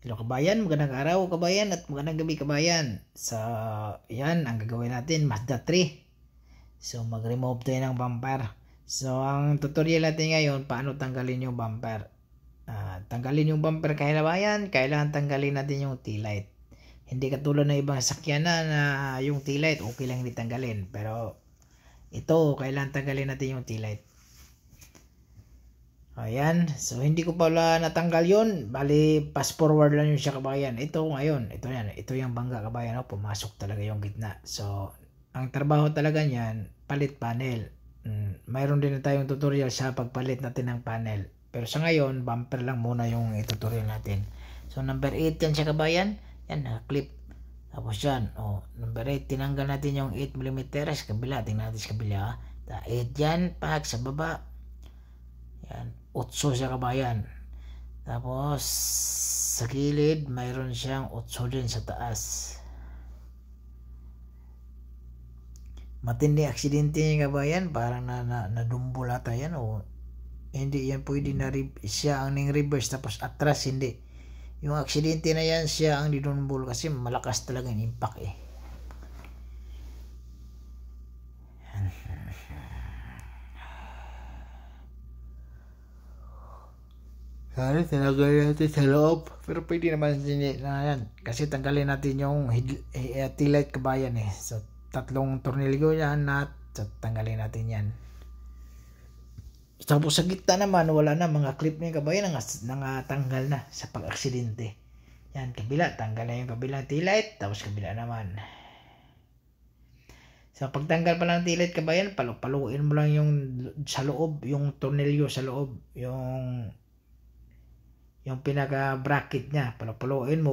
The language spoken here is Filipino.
Hello kabayan, magandang araw kabayan at magandang gabi kabayan. So, yan ang gagawin natin, Mazda 3. So, mag-remove tayo ng bumper. So, ang tutorial natin ngayon, paano tanggalin yung bumper. Tanggalin yung bumper kabayan, kailangan tanggalin natin yung tail light. Hindi katulad ng ibang sakyan na yung tail light, okay lang hindi tanggalin. Pero, ito, kailangan tanggalin natin yung tail light. Ayan, so hindi ko pala natanggal yun. Bali, fast forward lang yun siya kabayan. Ito ngayon, ito yan. Ito yung bangga kabayan. Pumasok talaga yung gitna. So, ang trabaho talaga niyan, palit panel. Mayroon din na tayong tutorial sa pagpalit natin ng panel. Pero sa ngayon, bumper lang muna yung tutorial natin. So, number 8 yan siya kabayan. Yan, clip. Tapos yan, number 8, tinanggal natin yung 8mm sa kabila. Tingnan natin sa kabila. 8 yan, pag sa baba. Yan, 8 siya kabayan. Tapos sa gilid mayroon siyang 8 din sa taas. Matindi aksidente niya kabayan, parang nadumbol ata yan hindi yan pwede na siya ang ning-reverse tapos atras hindi. Yung aksidente na yan siya ang didumbol kasi malakas talaga yung impact Sana tinanggalin natin sa loob. Pero pwede naman na yan. Kasi tanggalin natin yung tail light kabayan So, 3 tornilyo yan at tanggalin natin yan. Tapos sa gitna naman, wala na. Mga clip na yung kabayan nangatanggal na sa pag-aksidente. Yan, kabila. Tanggal na yung kabilang tail light. Tapos kabila naman. So, pagtanggal pa lang tail light kabayan, paluin mo lang yung sa loob, yung tornilyo sa loob. Yung pinaka bracket niya, paluin mo.